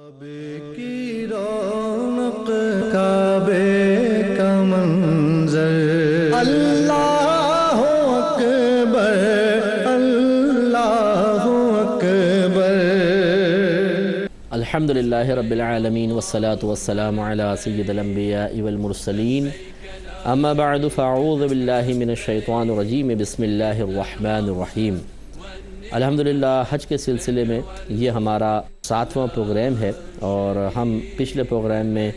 کعبے کی رونق کعبے کا منظر، اللہ اکبر اللہ اکبر۔ الحمدللہ رب العالمین والصلاة والسلام علی سید الانبیاء والمرسلین، اما بعد فاعوذ باللہ من الشیطان الرجیم، بسم اللہ الرحمن الرحیم۔ الحمدللہ حج کے سلسلے میں یہ ہمارا 7واں پروگرام ہے، اور ہم پچھلے پروگرام میں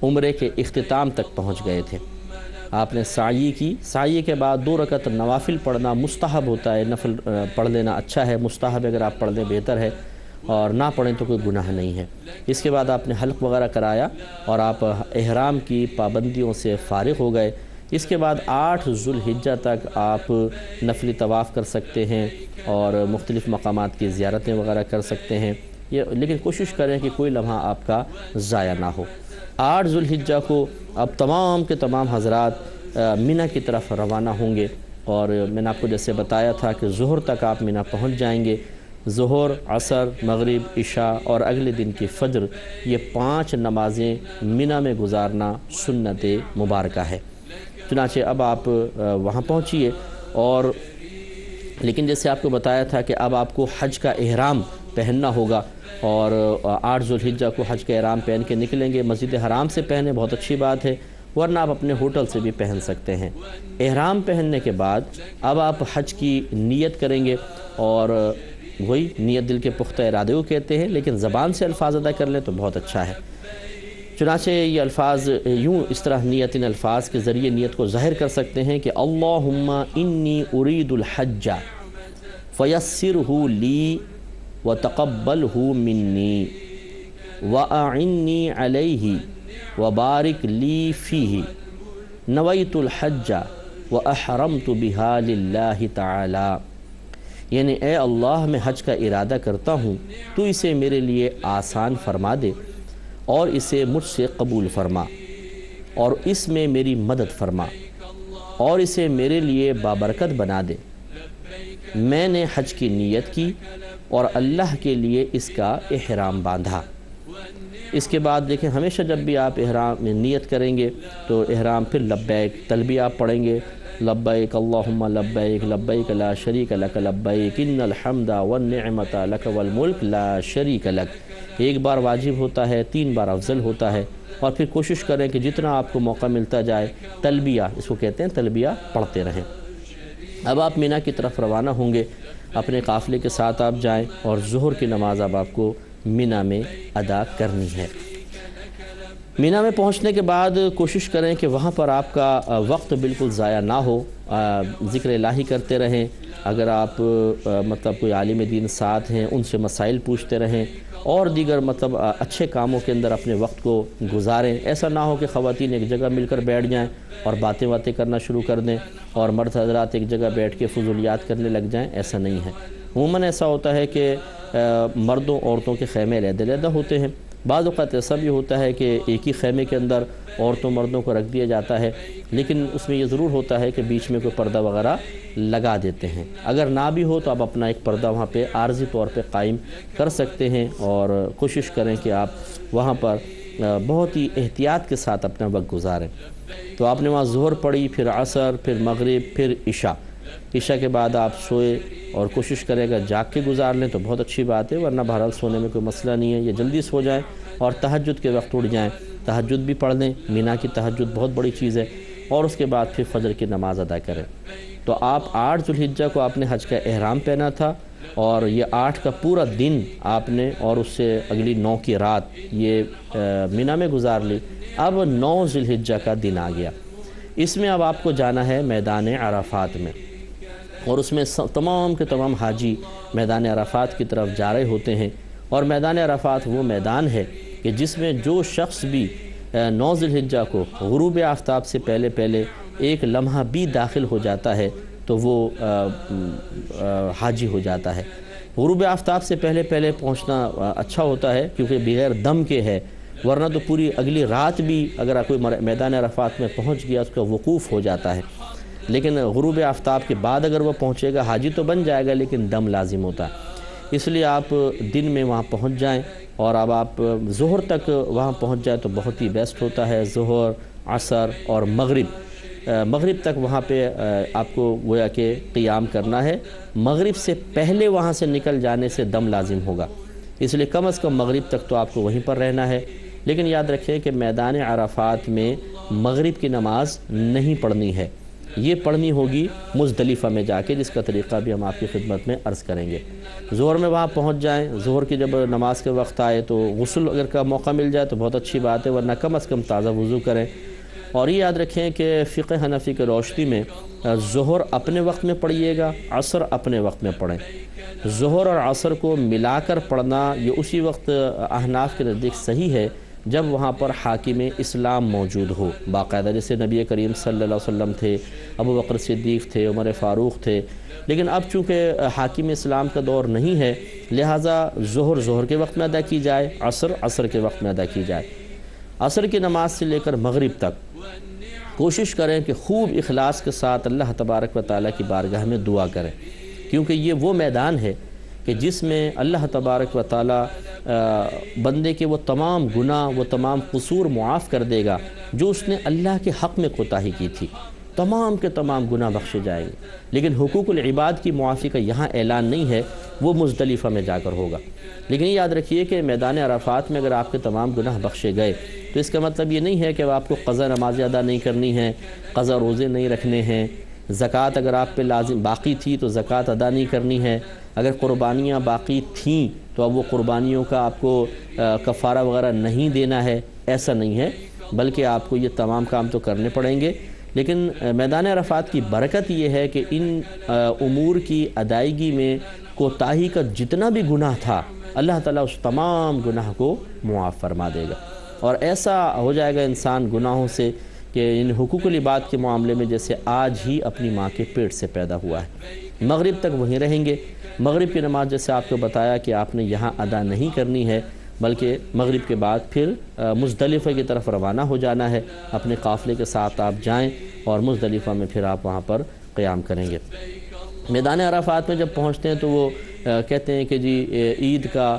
عمرے کے اختتام تک پہنچ گئے تھے۔ آپ نے سعی کی، سعی کے بعد 2 رکعت نوافل پڑھنا مستحب ہوتا ہے، نفل پڑھ لینا اچھا ہے، مستحب اگر آپ پڑھ لیں بہتر ہے، اور نہ پڑھیں تو کوئی گناہ نہیں ہے۔ اس کے بعد آپ نے حلق وغیرہ کرایا اور آپ احرام کی پابندیوں سے فارغ ہو گئے۔ اس کے بعد 8 ذو الحجہ تک آپ نفلی طواف کر سکتے ہیں اور مختلف مقامات کی زیارتیں وغیرہ کر سکتے ہیں، لیکن کوشش کریں کہ کوئی لمحہ آپ کا ضائع نہ ہو۔ 8 ذو الحجہ کو اب تمام کے تمام حضرات منی کی طرف روانہ ہوں گے، اور میں نے آپ کو جیسے بتایا تھا کہ ظہر تک آپ منی پہنچ جائیں گے۔ ظہر، عصر، مغرب، عشاء اور اگلے دن کی فجر، یہ 5 نمازیں منی میں گزارنا سنت مبارکہ ہے۔ چنانچہ اب آپ وہاں پہنچیے، اور لیکن جیسے آپ کو بتایا تھا کہ اب آپ کو حج کا احرام پہننا ہوگا، اور 8 ذو الحجہ کو حج کا احرام پہن کے نکلیں گے۔ مسجد حرام سے پہنے بہت اچھی بات ہے، ورنہ آپ اپنے ہوٹل سے بھی پہن سکتے ہیں۔ احرام پہننے کے بعد اب آپ حج کی نیت کریں گے، اور وہی نیت دل کے پختہ ارادے کو کہتے ہیں، لیکن زبان سے الفاظ ادا کر لیں تو بہت اچھا ہے۔ چنانچہ یہ الفاظ یوں اس طرح نیت، ان الفاظ کے ذریعے نیت کو ظاہر کر سکتے ہیں کہ اللہم انی ارید الحج فیسرہ لی وتقبلہ منی واعنی علیہ وبارک لی فیہ نویت الحج واحرمت بہا للہ تعالی۔ یعنی اے اللہ، میں حج کا ارادہ کرتا ہوں، تو اسے میرے لیے آسان فرما دے اور اسے مجھ سے قبول فرما، اور اس میں میری مدد فرما، اور اسے میرے لیے بابرکت بنا دے۔ میں نے حج کی نیت کی اور اللہ کے لیے اس کا احرام باندھا۔ اس کے بعد دیکھیں، ہمیشہ جب بھی آپ احرام میں نیت کریں گے تو احرام پھر لبیک تلبیہ آپ پڑھیں گے، لبیک اللہم لبیک لبیک لا شریک لک لبیک ان الحمد والنعمت لک والملک لا شریک لک۔ 1 بار واجب ہوتا ہے، 3 بار افضل ہوتا ہے، اور پھر کوشش کریں کہ جتنا آپ کو موقع ملتا جائے تلبیہ، اس کو کہتے ہیں تلبیہ، پڑھتے رہیں۔ اب آپ منی کی طرف روانہ ہوں گے، اپنے قافلے کے ساتھ آپ جائیں، اور ظہر کی نماز اب آپ کو منی میں ادا کرنی ہے۔ منی میں پہنچنے کے بعد کوشش کریں کہ وہاں پر آپ کا وقت بالکل ضائع نہ ہو، ذکر الہی کرتے رہیں۔ اگر آپ مطلب کوئی عالم دین ساتھ ہیں، ان سے مسائل پوچھتے رہیں، اور دیگر مطلب اچھے کاموں کے اندر اپنے وقت کو گزاریں۔ ایسا نہ ہو کہ خواتین ایک جگہ مل کر بیٹھ جائیں اور باتیں کرنا شروع کر دیں، اور مرد حضرات ایک جگہ بیٹھ کے فضولیات کرنے لگ جائیں، ایسا نہیں ہے۔ عموماً ایسا ہوتا ہے کہ مردوں عورتوں کے خیمے علیحدہ علیحدہ ہوتے ہیں۔ بعض اوقات ایسا بھی ہوتا ہے کہ ایک ہی خیمے کے اندر عورتوں مردوں کو رکھ دیا جاتا ہے، لیکن اس میں یہ ضرور ہوتا ہے کہ بیچ میں کوئی پردہ وغیرہ لگا دیتے ہیں۔ اگر نہ بھی ہو تو آپ اپنا ایک پردہ وہاں پہ عارضی طور پہ قائم کر سکتے ہیں، اور کوشش کریں کہ آپ وہاں پر بہت ہی احتیاط کے ساتھ اپنا وقت گزاریں۔ تو آپ نے وہاں ظہر پڑھی، پھر عصر، پھر مغرب، پھر عشاء۔ عشاء کے بعد آپ سوئے، اور کوشش کریں گا جاگ کے گزار لیں تو بہت اچھی بات ہے، ورنہ بہرحال سونے میں کوئی مسئلہ نہیں ہے۔ یہ جلدی سو جائیں اور تہجد کے وقت اٹھ جائیں، تہجد بھی پڑھ لیں۔ منی کی تہجد بہت بڑی چیز ہے، اور اس کے بعد پھر فجر کی نماز ادا کریں۔ تو آپ 8 ذو الحجہ کو آپ نے حج کا احرام پہنا تھا، اور یہ 8 کا پورا دن آپ نے، اور اس سے اگلی 9 کی رات یہ منی میں گزار لی۔ اب 9 ذو الحجہ کا دن آ گیا۔ اس میں اب آپ کو جانا ہے میدان عرفات میں، اور اس میں تمام کے تمام حاجی میدان عرفات کی طرف جا رہے ہوتے ہیں۔ اور میدان عرفات وہ میدان ہے کہ جس میں جو شخص بھی 9 ذو الحجہ کو غروب آفتاب سے پہلے پہلے ایک لمحہ بھی داخل ہو جاتا ہے تو وہ حاجی ہو جاتا ہے۔ غروب آفتاب سے پہلے پہلے پہنچنا اچھا ہوتا ہے، کیونکہ بغیر دم کے ہے، ورنہ تو پوری اگلی رات بھی اگر کوئی میدان عرفات میں پہنچ گیا اس کا وقوف ہو جاتا ہے، لیکن غروب آفتاب کے بعد اگر وہ پہنچے گا حاجی تو بن جائے گا، لیکن دم لازم ہوتا ہے۔ اس لیے آپ دن میں وہاں پہنچ جائیں، اور اب آپ ظہر تک وہاں پہنچ جائے تو بہت ہی بیسٹ ہوتا ہے. ظہر، عصر اور مغرب تک وہاں پہ آپ کو گویا کہ قیام کرنا ہے. مغرب سے پہلے وہاں سے نکل جانے سے دم لازم ہوگا، اس لیے کم از کم مغرب تک تو آپ کو وہیں پر رہنا ہے. لیکن یاد رکھیں کہ میدان عرفات میں مغرب کی نماز نہیں پڑھنی ہے، یہ پڑھنی ہوگی مزدلفہ میں جا کے، جس کا طریقہ بھی ہم آپ کی خدمت میں عرض کریں گے. ظہر میں وہاں پہنچ جائیں، ظہر کی جب نماز کے وقت آئے تو غسل اگر کا موقع مل جائے تو بہت اچھی بات ہے، ورنہ کم از کم تازہ وضو کریں. اور یہ یاد رکھیں کہ فقہ حنفی کے روشنی میں ظہر اپنے وقت میں پڑھیے گا، عصر اپنے وقت میں پڑھیں. ظہر اور عصر کو ملا کر پڑھنا یہ اسی وقت احناف کے نزدیک صحیح ہے جب وہاں پر حاکم اسلام موجود ہو باقاعدہ، جیسے نبی کریم صلی اللہ علیہ وسلم تھے، ابو بکر صدیق تھے، عمر فاروق تھے. لیکن اب چونکہ حاکم اسلام کا دور نہیں ہے، لہٰذا ظہر کے وقت میں ادا کی جائے، عصر کے وقت میں ادا کی جائے. عصر کی نماز سے لے کر مغرب تک کوشش کریں کہ خوب اخلاص کے ساتھ اللہ تبارک و تعالیٰ کی بارگاہ میں دعا کریں، کیونکہ یہ وہ میدان ہے کہ جس میں اللہ تبارک و تعالیٰ بندے کے وہ تمام گناہ، وہ تمام قصور معاف کر دے گا جو اس نے اللہ کے حق میں کوتاہی کی تھی. تمام کے تمام گناہ بخشے جائیں گے. لیکن حقوق العباد کی معافی کا یہاں اعلان نہیں ہے، وہ مزدلفہ میں جا کر ہوگا. لیکن یہ یاد رکھیے کہ میدان عرفات میں اگر آپ کے تمام گناہ بخشے گئے تو اس کا مطلب یہ نہیں ہے کہ آپ کو قضا نمازیں ادا نہیں کرنی ہیں، قضا روزے نہیں رکھنے ہیں. زکوٰۃ اگر آپ پہ لازم باقی تھی تو زکوٰۃ ادا نہیں کرنی ہے. اگر قربانیاں باقی تھیں تو اب وہ قربانیوں کا آپ کو کفارہ وغیرہ نہیں دینا ہے، ایسا نہیں ہے، بلکہ آپ کو یہ تمام کام تو کرنے پڑیں گے. لیکن میدان عرفات کی برکت یہ ہے کہ ان امور کی ادائیگی میں کوتاہی کا جتنا بھی گناہ تھا اللہ تعالیٰ اس تمام گناہ کو معاف فرما دے گا. اور ایسا ہو جائے گا انسان گناہوں سے کہ ان حقوق العباد کے معاملے میں جیسے آج ہی اپنی ماں کے پیٹ سے پیدا ہوا ہے. مغرب تک وہیں رہیں گے. مغرب کی نماز جیسے آپ کو بتایا کہ آپ نے یہاں ادا نہیں کرنی ہے، بلکہ مغرب کے بعد پھر مزدلفہ کی طرف روانہ ہو جانا ہے. اپنے قافلے کے ساتھ آپ جائیں اور مزدلفہ میں پھر آپ وہاں پر قیام کریں گے. میدان عرفات میں جب پہنچتے ہیں تو وہ کہتے ہیں کہ جی عید کا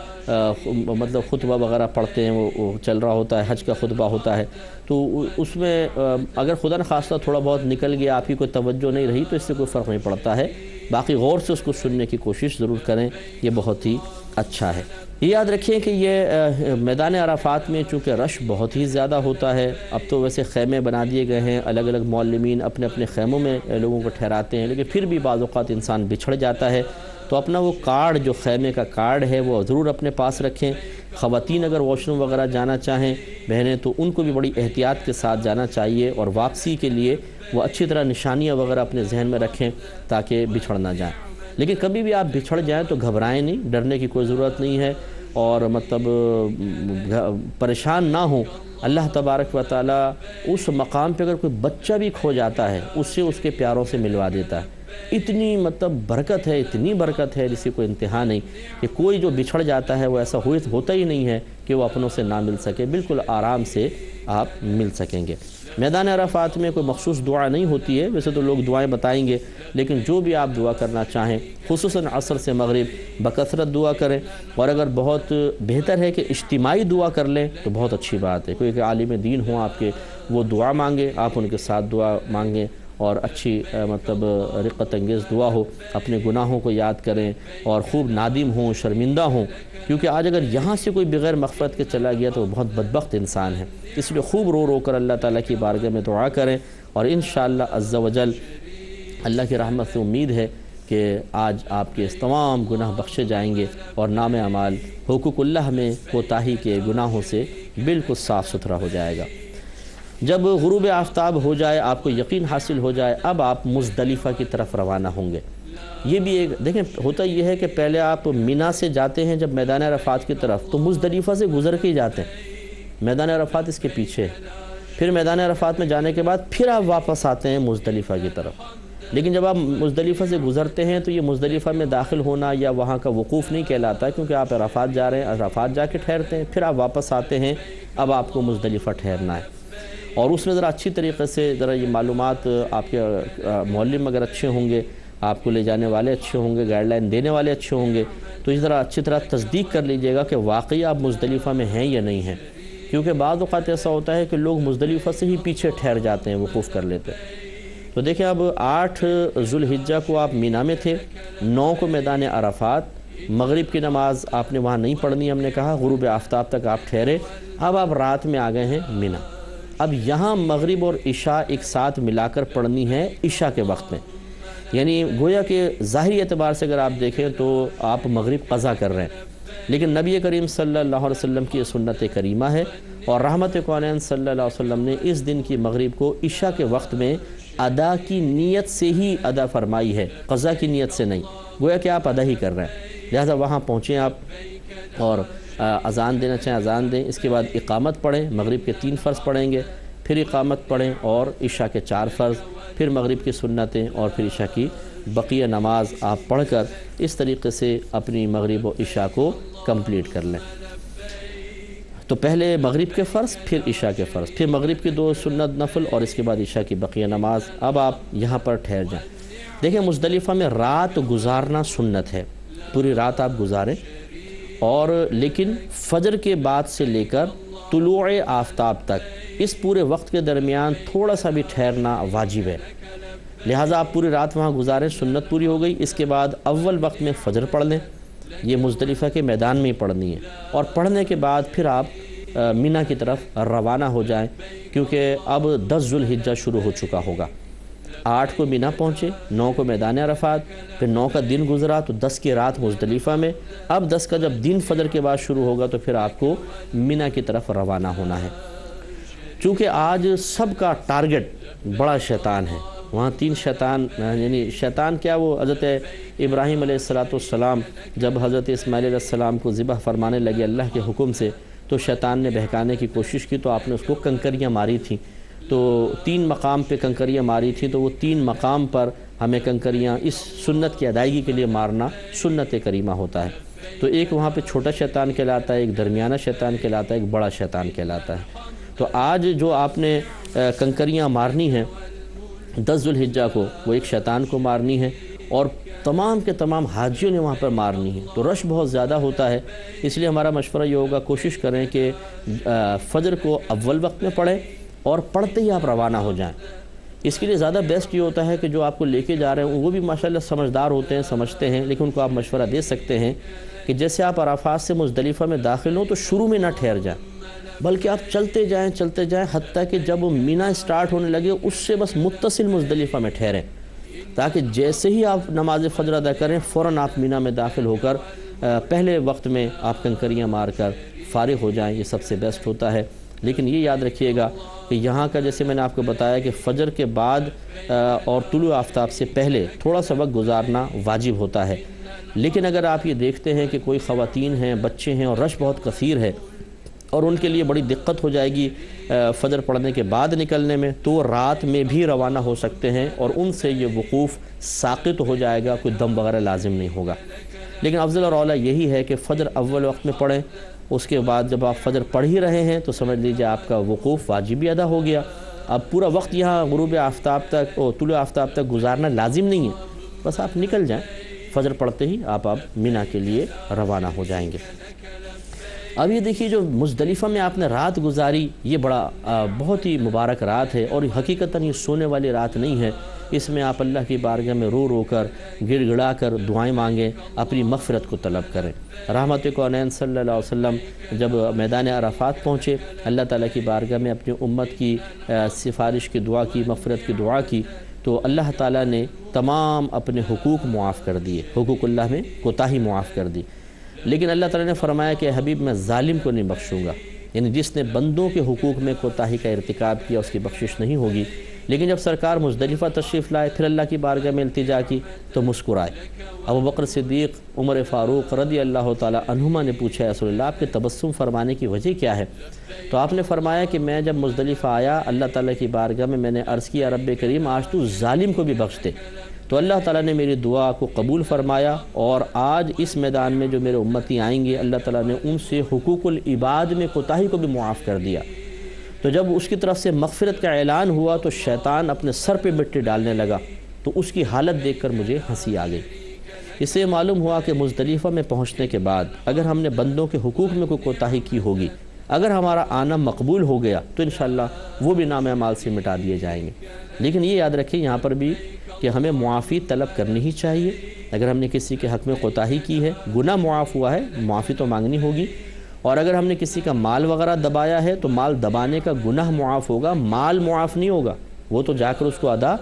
مطلب خطبہ وغیرہ پڑھتے ہیں، وہ چل رہا ہوتا ہے، حج کا خطبہ ہوتا ہے. تو اس میں اگر خدا نخواستہ تھوڑا بہت نکل گیا، آپ کی کوئی توجہ نہیں رہی تو اس سے کوئی فرق نہیں پڑتا ہے. باقی غور سے اس کو سننے کی کوشش ضرور کریں، یہ بہت ہی اچھا ہے. یہ یاد رکھیں کہ یہ میدان عرفات میں چونکہ رش بہت ہی زیادہ ہوتا ہے. اب تو ویسے خیمے بنا دیے گئے ہیں، الگ الگ معلمین اپنے اپنے خیموں میں لوگوں کو ٹھہراتے ہیں، لیکن پھر بھی بعض اوقات انسان بچھڑ جاتا ہے. تو اپنا وہ کارڈ جو خیمے کا کارڈ ہے وہ ضرور اپنے پاس رکھیں. خواتین اگر واش روم وغیرہ جانا چاہیں بہنیں تو ان کو بھی بڑی احتیاط کے ساتھ جانا چاہیے، اور واپسی کے لیے وہ اچھی طرح نشانیاں وغیرہ اپنے ذہن میں رکھیں تاکہ بچھڑ نہ جائیں. لیکن کبھی بھی آپ بچھڑ جائیں تو گھبرائیں نہیں، ڈرنے کی کوئی ضرورت نہیں ہے، اور مطلب پریشان نہ ہوں. اللہ تبارک و تعالیٰ اس مقام پہ اگر کوئی بچہ بھی کھو جاتا ہے اس سے اس کے پیاروں سے ملوا دیتا ہے. اتنی مطلب برکت ہے، اتنی برکت ہے جس کی کوئی انتہا نہیں، کہ کوئی جو بچھڑ جاتا ہے وہ ایسا ہوتا ہی نہیں ہے کہ وہ اپنوں سے نہ مل سکے. بالکل آرام سے آپ مل سکیں گے. میدان عرفات میں کوئی مخصوص دعا نہیں ہوتی ہے، ویسے تو لوگ دعائیں بتائیں گے، لیکن جو بھی آپ دعا کرنا چاہیں خصوصاً عصر سے مغرب بکثرت دعا کریں. اور اگر بہت بہتر ہے کہ اجتماعی دعا کر لیں تو بہت اچھی بات ہے. کوئی کہ عالم دین ہوں آپ کے، وہ دعا مانگے، آپ ان کے ساتھ دعا مانگیں، اور اچھی مطلب رقت انگیز دعا ہو. اپنے گناہوں کو یاد کریں اور خوب نادم ہوں، شرمندہ ہوں، کیونکہ آج اگر یہاں سے کوئی بغیر مغفرت کے چلا گیا تو وہ بہت بدبخت انسان ہے. اس لیے خوب رو رو کر اللہ تعالیٰ کی بارگاہ میں دعا کریں، اور انشاءاللہ عز و جل اللہ کی رحمت سے امید ہے کہ آج آپ کے اس تمام گناہ بخشے جائیں گے، اور نام اعمال حقوق اللہ میں کوتاہی کے گناہوں سے بالکل صاف ستھرا ہو جائے گا. جب غروب آفتاب ہو جائے، آپ کو یقین حاصل ہو جائے، اب آپ مزدلفہ کی طرف روانہ ہوں گے. یہ بھی ایک دیکھیں، ہوتا یہ ہے کہ پہلے آپ مینا سے جاتے ہیں جب میدان عرفات کی طرف، تو مزدلفہ سے گزر کے ہی جاتے ہیں، میدان عرفات اس کے پیچھے. پھر میدان عرفات میں جانے کے بعد پھر آپ واپس آتے ہیں مزدلفہ کی طرف. لیکن جب آپ مزدلفہ سے گزرتے ہیں تو یہ مزدلفہ میں داخل ہونا یا وہاں کا وقوف نہیں کہلاتا، کیونکہ آپ عرفات جا رہے ہیں، عرفات جا کے ٹھہرتے ہیں، پھر آپ واپس آتے ہیں. اب آپ کو مزدلفہ ٹھہرنا ہے، اور اس میں ذرا اچھی طریقے سے ذرا یہ معلومات آپ کے معلم اگر اچھے ہوں گے آپ کو لے جانے والے اچھے ہوں گے، گائیڈ لائن دینے والے اچھے ہوں گے، تو اس طرح اچھی طرح تصدیق کر لیجئے گا کہ واقعی آپ مزدلفہ میں ہیں یا نہیں ہیں، کیونکہ بعض اوقات ایسا ہوتا ہے کہ لوگ مزدلفہ سے ہی پیچھے ٹھہر جاتے ہیں، وقوف کر لیتے ہیں۔ تو دیکھیں اب 8 ذو الحجہ کو آپ مینا میں تھے، 9 کو میدان عرفات، مغرب کی نماز آپ نے وہاں نہیں پڑھنی، ہم نے کہا غروب آفتاب تک آپ ٹھہرے، اب آپ رات میں آ گئے ہیں مینا۔ اب یہاں مغرب اور عشاء ایک ساتھ ملا کر پڑھنی ہے عشاء کے وقت میں، یعنی گویا کہ ظاہری اعتبار سے اگر آپ دیکھیں تو آپ مغرب قضا کر رہے ہیں، لیکن نبی کریم صلی اللہ علیہ وسلم کی سنت کریمہ ہے اور رحمت کونین صلی اللہ علیہ وسلم نے اس دن کی مغرب کو عشاء کے وقت میں ادا کی نیت سے ہی ادا فرمائی ہے، قضا کی نیت سے نہیں، گویا کہ آپ ادا ہی کر رہے ہیں۔ لہذا وہاں پہنچیں آپ اور اذان دینا چاہیں اذان دیں، اس کے بعد اقامت پڑھیں، مغرب کے 3 فرض پڑھیں گے، پھر اقامت پڑھیں اور عشاء کے 4 فرض، پھر مغرب کی سنتیں اور پھر عشاء کی بقیہ نماز آپ پڑھ کر اس طریقے سے اپنی مغرب و عشاء کو کمپلیٹ کر لیں۔ تو پہلے مغرب کے فرض، پھر عشاء کے فرض، پھر مغرب کی 2 سنت نفل اور اس کے بعد عشاء کی بقیہ نماز۔ اب آپ یہاں پر ٹھہر جائیں۔ دیکھیں مزدلفہ میں رات گزارنا سنت ہے، پوری رات آپ گزاریں، اور لیکن فجر کے بعد سے لے کر طلوع آفتاب تک اس پورے وقت کے درمیان تھوڑا سا بھی ٹھہرنا واجب ہے، لہٰذا آپ پوری رات وہاں گزاریں، سنت پوری ہو گئی۔ اس کے بعد اول وقت میں فجر پڑھ لیں، یہ مزدلفہ کے میدان میں ہی پڑھنی ہے، اور پڑھنے کے بعد پھر آپ مینا کی طرف روانہ ہو جائیں، کیونکہ اب 10 ذو الحجہ شروع ہو چکا ہوگا۔ 8 کو مینا پہنچے، 9 کو میدان عرفات، پھر 9 کا دن گزرا تو 10 کی رات مزدلفہ میں، اب 10 کا جب دن فجر کے بعد شروع ہوگا تو پھر آپ کو مینا کی طرف روانہ ہونا ہے۔ چونکہ آج سب کا ٹارگٹ بڑا شیطان ہے، وہاں 3 شیطان، یعنی شیطان کیا، وہ حضرت ابراہیم علیہ السلام جب حضرت اسماعیل علیہ السلام کو ذبح فرمانے لگے اللہ کے حکم سے، تو شیطان نے بہکانے کی کوشش کی، تو آپ نے اس کو کنکریاں ماری تھیں، تو 3 مقام پہ کنکریاں ماری تھیں، تو وہ 3 مقام پر ہمیں کنکریاں اس سنت کی ادائیگی کے لیے مارنا سنت کریمہ ہوتا ہے۔ تو ایک وہاں پہ چھوٹا شیطان کہلاتا ہے، ایک درمیانہ شیطان کہلاتا ہے، ایک بڑا شیطان کہلاتا ہے۔ تو آج جو آپ نے کنکریاں مارنی ہیں 10 ذو الحجہ کو، وہ ایک شیطان کو مارنی ہے، اور تمام کے تمام حاجیوں نے وہاں پر مارنی ہے، تو رش بہت زیادہ ہوتا ہے، اس لیے ہمارا مشورہ یہ ہوگا کوشش کریں کہ فجر کو اول وقت میں پڑھیں اور پڑھتے ہی آپ روانہ ہو جائیں۔ اس کے لیے زیادہ بیسٹ یہ ہوتا ہے کہ جو آپ کو لے کے جا رہے ہیں وہ بھی ماشاءاللہ سمجھدار ہوتے ہیں، سمجھتے ہیں، لیکن ان کو آپ مشورہ دے سکتے ہیں کہ جیسے آپ عرفات سے مزدلفہ میں داخل ہوں تو شروع میں نہ ٹھہر جائیں، بلکہ آپ چلتے جائیں حتیٰ کہ جب مینا سٹارٹ ہونے لگے اس سے بس متصل مزدلفہ میں ٹھہریں، تاکہ جیسے ہی آپ نماز فجر ادا کریں فوراً آپ مینا میں داخل ہو کر پہلے وقت میں آپ کنکریاں مار کر فارغ ہو جائیں، یہ سب سے بیسٹ ہوتا ہے۔ لیکن یہ یاد رکھیے گا کہ یہاں کا جیسے میں نے آپ کو بتایا کہ فجر کے بعد اور طلوع آفتاب سے پہلے تھوڑا سا وقت گزارنا واجب ہوتا ہے، لیکن اگر آپ یہ دیکھتے ہیں کہ کوئی خواتین ہیں، بچے ہیں اور رش بہت کثیر ہے اور ان کے لیے بڑی دقت ہو جائے گی فجر پڑھنے کے بعد نکلنے میں، تو وہ رات میں بھی روانہ ہو سکتے ہیں اور ان سے یہ وقوف ساقط ہو جائے گا، کوئی دم وغیرہ لازم نہیں ہوگا۔ لیکن افضل اور اولیٰ یہی ہے کہ فجر اول وقت میں پڑھیں، اس کے بعد جب آپ فجر پڑھ ہی رہے ہیں تو سمجھ لیجیے آپ کا وقوف واجبی ادا ہو گیا۔ اب پورا وقت یہاں غروب آفتاب تک اور طلوع آفتاب تک گزارنا لازم نہیں ہے، بس آپ نکل جائیں، فجر پڑھتے ہی آپ مینا کے لیے روانہ ہو جائیں گے۔ اب یہ دیکھیے جو مزدلفہ میں آپ نے رات گزاری، یہ بہت ہی مبارک رات ہے، اور حقیقتاً یہ سونے والی رات نہیں ہے، اس میں آپ اللہ کی بارگاہ میں رو رو کر گڑ گڑا کر دعائیں مانگیں، اپنی مغفرت کو طلب کریں۔ رحمت کونین صلی اللہ علیہ وسلم جب میدان عرفات پہنچے، اللہ تعالیٰ کی بارگاہ میں اپنی امت کی سفارش کی دعا کی، مغفرت کی دعا کی، تو اللہ تعالیٰ نے تمام اپنے حقوق معاف کر دیے، حقوق اللہ میں کوتاہی معاف کر دی۔ لیکن اللہ تعالیٰ نے فرمایا کہ حبیب میں ظالم کو نہیں بخشوں گا، یعنی جس نے بندوں کے حقوق میں کوتاہی کا ارتکاب کیا اس کی بخشش نہیں ہوگی۔ لیکن جب سرکار مزدلفہ تشریف لائے، پھر اللہ کی بارگاہ میں التجا کی تو مسکرائے۔ ابو بکر صدیق، عمر فاروق رضی اللہ تعالی عنہما نے پوچھا یا رسول اللہ آپ کے تبسم فرمانے کی وجہ کیا ہے؟ تو آپ نے فرمایا کہ میں جب مزدلفہ آیا اللہ تعالیٰ کی بارگاہ میں نے عرض کیا رب کریم آج تو ظالم کو بھی بخش دے، تو اللہ تعالیٰ نے میری دعا کو قبول فرمایا، اور آج اس میدان میں جو میرے امتی آئیں گے اللہ تعالیٰ نے ان سے حقوق العباد میں کوتاہی کو بھی معاف کر دیا۔ تو جب اس کی طرف سے مغفرت کا اعلان ہوا تو شیطان اپنے سر پہ مٹی ڈالنے لگا، تو اس کی حالت دیکھ کر مجھے ہنسی آ گئی۔ اس سے معلوم ہوا کہ مزدلفہ میں پہنچنے کے بعد اگر ہم نے بندوں کے حقوق میں کوئی کوتاہی کی ہوگی، اگر ہمارا آنا مقبول ہو گیا تو انشاءاللہ وہ بھی نام اعمال سے مٹا دیے جائیں گے۔ لیکن یہ یاد رکھیں یہاں پر بھی کہ ہمیں معافی طلب کرنی ہی چاہیے۔ اگر ہم نے کسی کے حق میں کوتاہی کی ہے، گناہ معاف ہوا ہے، معافی تو مانگنی ہوگی، اور اگر ہم نے کسی کا مال وغیرہ دبایا ہے تو مال دبانے کا گناہ معاف ہوگا، مال معاف نہیں ہوگا، وہ تو جا کر اس کو ادا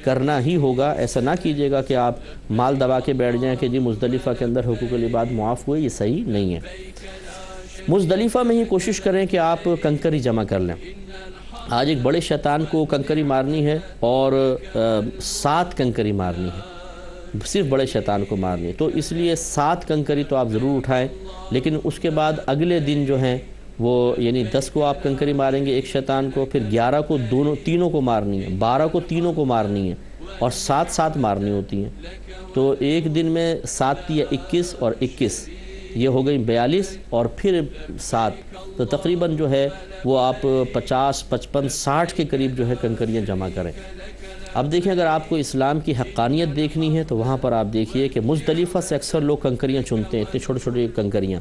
کرنا ہی ہوگا۔ ایسا نہ کیجیے گا کہ آپ مال دبا کے بیٹھ جائیں کہ جی مزدلفہ کے اندر حقوق العباد معاف ہوئے، یہ صحیح نہیں ہے۔ مزدلفہ میں ہی کوشش کریں کہ آپ کنکری جمع کر لیں۔ آج ایک بڑے شیطان کو کنکری مارنی ہے اور 7 کنکری مارنی ہے، صرف بڑے شیطان کو مارنی ہے، تو اس لیے 7 کنکری تو آپ ضرور اٹھائیں، لیکن اس کے بعد اگلے دن جو ہیں وہ یعنی 10 کو آپ کنکری ماریں گے ایک شیطان کو، پھر 11 کو تینوں کو مارنی ہے، 12 کو تینوں کو مارنی ہے، اور 7 مارنی ہوتی ہیں۔ تو ایک دن میں 7 یا 21 اور 21 یہ ہو گئی 42، اور پھر 7، تو تقریباً جو ہے وہ آپ 50، 55، 60 کے قریب جو ہے کنکریاں جمع کریں۔ اب دیکھیں اگر آپ کو اسلام کی حقانیت دیکھنی ہے تو وہاں پر آپ دیکھیے کہ مزدلفہ سے اکثر لوگ کنکریاں چنتے ہیں، اتنے چھوٹے چھوٹے کنکریاں،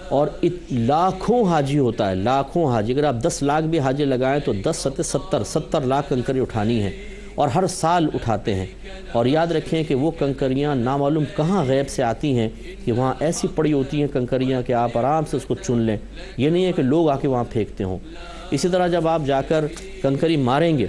اور لاکھوں حاجی ہوتا ہے، لاکھوں حاجی۔ اگر آپ 10 لاکھ بھی حاجی لگائیں تو 10 × 70 لاکھ کنکری اٹھانی ہے، اور ہر سال اٹھاتے ہیں۔ اور یاد رکھیں کہ وہ کنکریاں نامعلوم کہاں غیب سے آتی ہیں کہ وہاں ایسی پڑی ہوتی ہیں کنکریاں کہ آپ آرام سے اس کو چن لیں، یہ نہیں ہے کہ لوگ آ کے وہاں پھینکتے ہوں۔ اسی طرح جب آپ جا کر کنکری ماریں گے،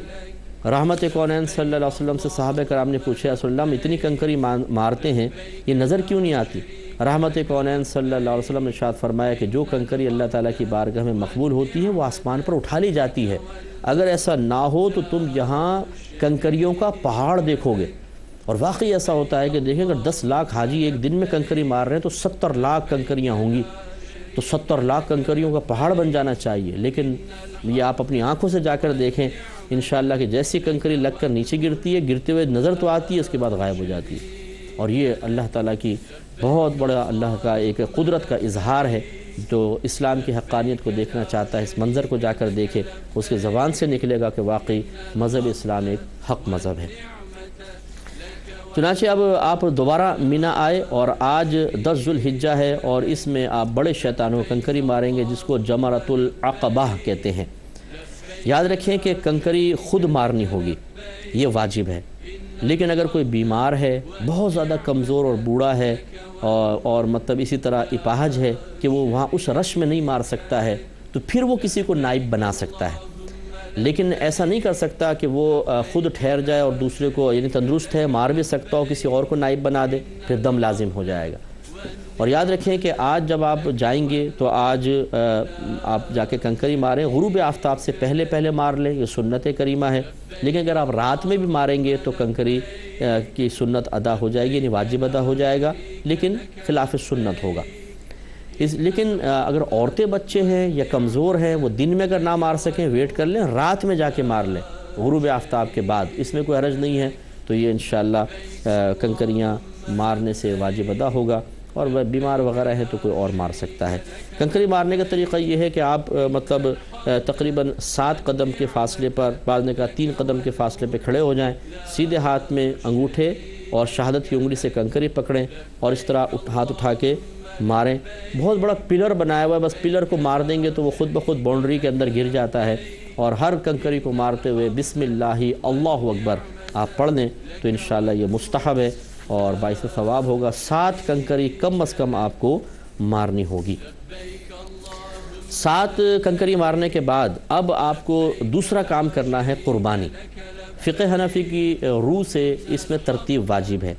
رحمت کونین صلی اللہ علیہ وسلم سے صحابہ کرام نے پوچھا یا رسول اللہ ہم اتنی کنکری مارتے ہیں، یہ نظر کیوں نہیں آتی؟ رحمت کونین صلی اللہ علیہ وسلم نے ارشاد فرمایا کہ جو کنکری اللہ تعالیٰ کی بارگاہ میں مقبول ہوتی ہے وہ آسمان پر اٹھا لی جاتی ہے، اگر ایسا نہ ہو تو تم یہاں کنکریوں کا پہاڑ دیکھو گے۔ اور واقعی ایسا ہوتا ہے کہ دیکھیں اگر 10 لاکھ حاجی ایک دن میں کنکری مار رہے ہیں تو 70 لاکھ کنکریاں ہوں گی، تو 70 لاکھ کنکریوں کا پہاڑ بن جانا چاہیے۔ لیکن یہ آپ اپنی آنکھوں سے جا کر دیکھیں انشاءاللہ کہ جیسی کنکری لگ کر نیچے گرتی ہے، گرتے ہوئے نظر تو آتی ہے، اس کے بعد غائب ہو جاتی ہے۔ اور یہ اللہ تعالیٰ کی بہت بڑا اللہ کا ایک قدرت کا اظہار ہے۔ جو اسلام کی حقانیت کو دیکھنا چاہتا ہے اس منظر کو جا کر دیکھے، اس کے زبان سے نکلے گا کہ واقعی مذہب اسلام ایک حق مذہب ہے۔ چنانچہ اب آپ دوبارہ مینا آئے، اور آج 10 ذوالحجہ ہے، اور اس میں آپ بڑے شیطانوں کنکری ماریں گے جس کو جمرۃ العقبہ کہتے ہیں۔ یاد رکھیں کہ کنکری خود مارنی ہوگی، یہ واجب ہے، لیکن اگر کوئی بیمار ہے، بہت زیادہ کمزور اور بوڑھا ہے، اور مطلب اسی طرح اپاہج ہے کہ وہ وہاں اس رش میں نہیں مار سکتا ہے، تو پھر وہ کسی کو نائب بنا سکتا ہے، لیکن ایسا نہیں کر سکتا کہ وہ خود ٹھہر جائے اور دوسرے کو، یعنی تندرست ہے مار بھی سکتا ہو، کسی اور کو نائب بنا دے، پھر دم لازم ہو جائے گا۔ اور یاد رکھیں کہ آج جب آپ جائیں گے تو آج آپ جا کے کنکری ماریں، غروب آفتاب سے پہلے مار لیں، یہ سنت کریمہ ہے۔ لیکن اگر آپ رات میں بھی ماریں گے تو کنکری کی سنت ادا ہو جائے گی، یعنی واجب ادا ہو جائے گا، لیکن خلاف سنت ہوگا۔ لیکن اگر عورتیں بچے ہیں یا کمزور ہیں، وہ دن میں اگر نہ مار سکیں ویٹ کر لیں، رات میں جا کے مار لیں غروب آفتاب کے بعد، اس میں کوئی حرج نہیں ہے۔ تو یہ انشاءاللہ کنکریاں مارنے سے واجب ادا ہوگا، اور وہ بیمار وغیرہ ہے تو کوئی اور مار سکتا ہے۔ کنکری مارنے کا طریقہ یہ ہے کہ آپ مطلب تقریباً 7 قدم کے فاصلے پر، بعض نے کہا 3 قدم کے فاصلے پہ کھڑے ہو جائیں، سیدھے ہاتھ میں انگوٹھے اور شہادت کی انگلی سے کنکری پکڑیں، اور اس طرح ہاتھ اٹھا کے ماریں۔ بہت بڑا پلر بنایا ہوا ہے، بس پلر کو مار دیں گے تو وہ خود بخود باؤنڈری کے اندر گر جاتا ہے، اور ہر کنکری کو مارتے ہوئے بسم اللہ اللہ اکبر آپ پڑھ دیں تو انشاءاللہ یہ مستحب ہے اور باعث ثواب ہوگا۔ 7 کنکری کم از کم آپ کو مارنی ہوگی۔ 7 کنکری مارنے کے بعد اب آپ کو دوسرا کام کرنا ہے قربانی۔ فقہ حنفی کی روح سے اس میں ترتیب واجب ہے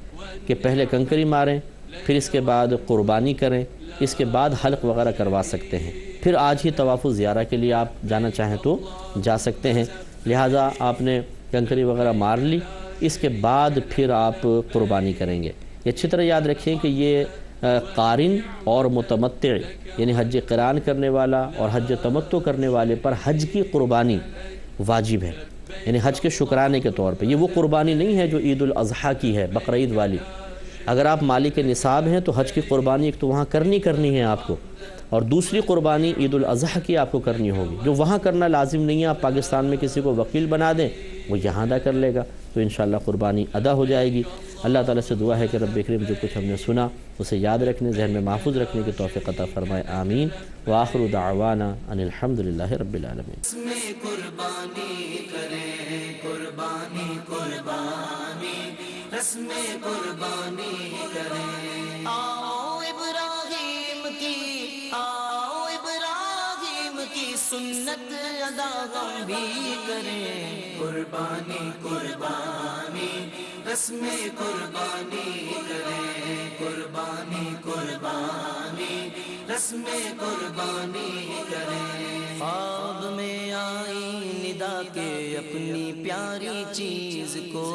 کہ پہلے کنکری ماریں، پھر اس کے بعد قربانی کریں، اس کے بعد حلق وغیرہ کروا سکتے ہیں، پھر آج ہی طواف زیارہ کے لیے آپ جانا چاہیں تو جا سکتے ہیں۔ لہٰذا آپ نے کنکری وغیرہ مار لی، اس کے بعد پھر آپ قربانی کریں گے۔ یہ اچھی طرح یاد رکھیں کہ یہ قارن اور متمتع، یعنی حج قران کرنے والا اور حج تمتع کرنے والے پر حج کی قربانی واجب ہے، یعنی حج کے شکرانے کے طور پہ۔ یہ وہ قربانی نہیں ہے جو عید الاضحیٰ کی ہے، بقر عید والی۔ اگر آپ مالک نصاب ہیں تو حج کی قربانی ایک تو وہاں کرنی ہے آپ کو، اور دوسری قربانی عید الاضحیٰ کی آپ کو کرنی ہوگی، جو وہاں کرنا لازم نہیں ہے۔ آپ پاکستان میں کسی کو وکیل بنا دیں، وہ یہاں ادا کر لے گا۔ تو انشاءاللہ قربانی ادا ہو جائے گی۔ اللہ تعالیٰ سے دعا ہے کہ رب کریم جو کچھ ہم نے سنا اسے یاد رکھنے، ذہن میں محفوظ رکھنے کی توفیق عطا فرمائے، آمین۔ وآخر دعوانا ان الحمدللہ رب العالمین۔ اس میں قربانی کریں، قربانی قربانی، رسم قربانی کریں۔ آؤ ابراہیم کی، آؤ ابراہیم کی سنت ادا ہم بھی کریں، قربانی قربانی، رسم قربانی کریں، قربانی قربانی، رسم قربانی کریں۔ خواب میں آئی ندا کے اپنی پیاری چیز کو،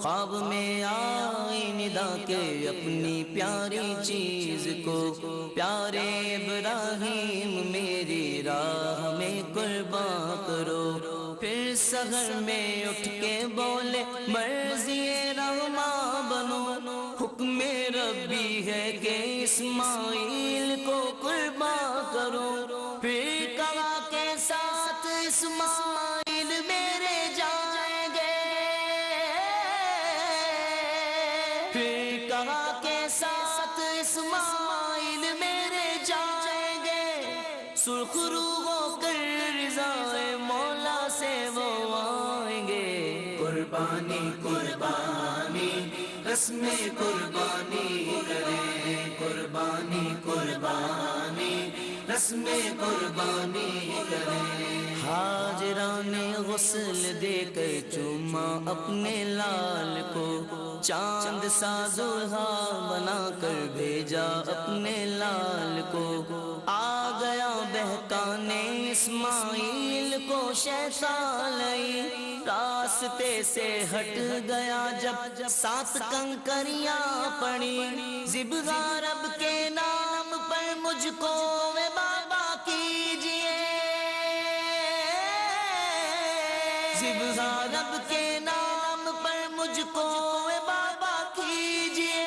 خواب میں آئی ندا کے اپنی پیاری چیز کو، پیارے ابراہیم میری راہ میں قربان کرو۔ پھر سحر میں اٹھ کے بولے مرضی رحماں بنو، حکم ربی ہے کہ اسماعیل کو قربان کرو۔ پھر کہا کے ساتھ اسماعیل میرے جائیں گے، پھر کہا کے ساتھ اسماعیل میرے جائیں گے، سرخ رو ہو کر رضائے مولا سے وہ آئیں گے، قربانی قربانی، رسم قربانی کریں، قربانی قربانی، رسم قربانی کریں۔ حاجران غسل دے کر چوما اپنے لال کو، چاند سا دلہا بنا کر بھیجا اپنے لال کو، آ گیا بہکانے اسماعیل کو شیطان، راستے سے ہٹ گیا جب 7 کنکریاں پڑی، ذبح رب کے نام پر مجھ کو اے بابا کیجئے، ذبح رب کے نام پر مجھ کو اے بابا کیجئے،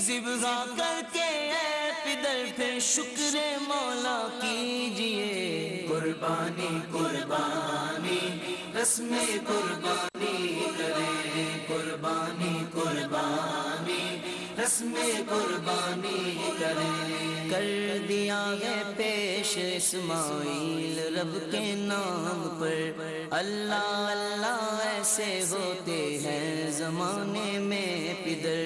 ذبح کر کے اے پدر پھر شکر مولا کیجئے، قربانی قربانی، رسم قربانی کریں، قربانی قربانی، رسم قربانی کریں۔ کر دیا ہے پیش اسماعیل رب کے نام پر، اللہ اللہ ایسے ہوتے ہیں زمانے میں پدر،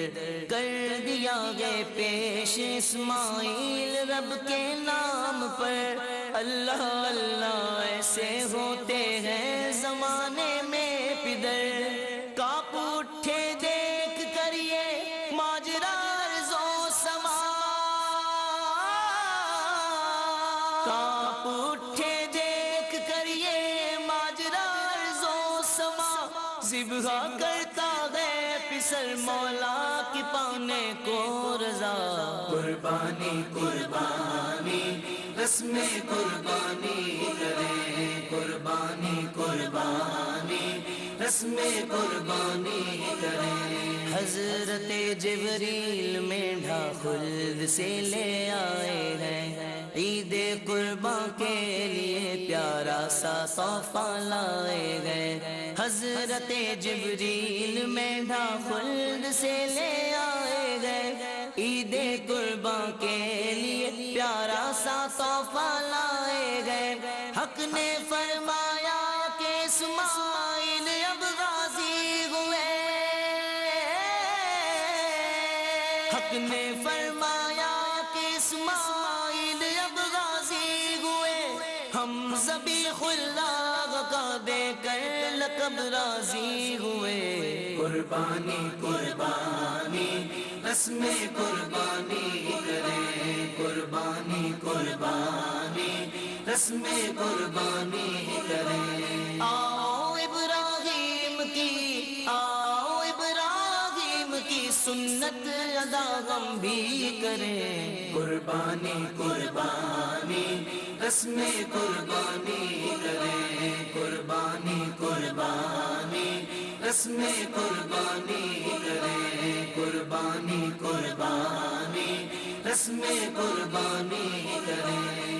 کر دیا ہے پیش اسماعیل رب کے نام پر، اللہ اللہ ایسے ہوتے ہیں زمانے میں پدر، کانپ اٹھے دیکھ کر یہ ماجرا ارض و سما، کانپ اٹھے دیکھ کر یہ ماجرا ارض و سما، ذبح کرتا ہے پسر مولا کی پانے کو رضا، قربانی قربانی، رسم قربانی کریں، قربانی قربانی، رسم قربانی کریں۔ حضرت جبریل مینڈھا خلد سے لے آئے ہیں، عید قربان کے لیے پیارا سا تحفہ لائے گئے، حضرت جبریل مینڈھا خلد سے لے آئے گئے، عید قربان کے لیے پیارا سا تحفہ لائے گئے، حق نے فرمایا کہ اسماعیل اب غازی ہوئے، حق نے فرمایا کہ اسماعیل اب غازی ہوئے، ہم ذبیح اللہ کا دے کر لقب راضی ہوئے، قربانی قربانی، رسم قربانی کریں، قربانی قربانی، رسم قربانی کریں۔ آؤ ابراہیم کی، آؤ ابراہیم کی سنت ادا ہم بھی کریں، قربانی قربانی، رسم قربانی کریں، قربانی قربانی، رسم قربانی کریں، قربانی قربانی، رسم قربانی کریں۔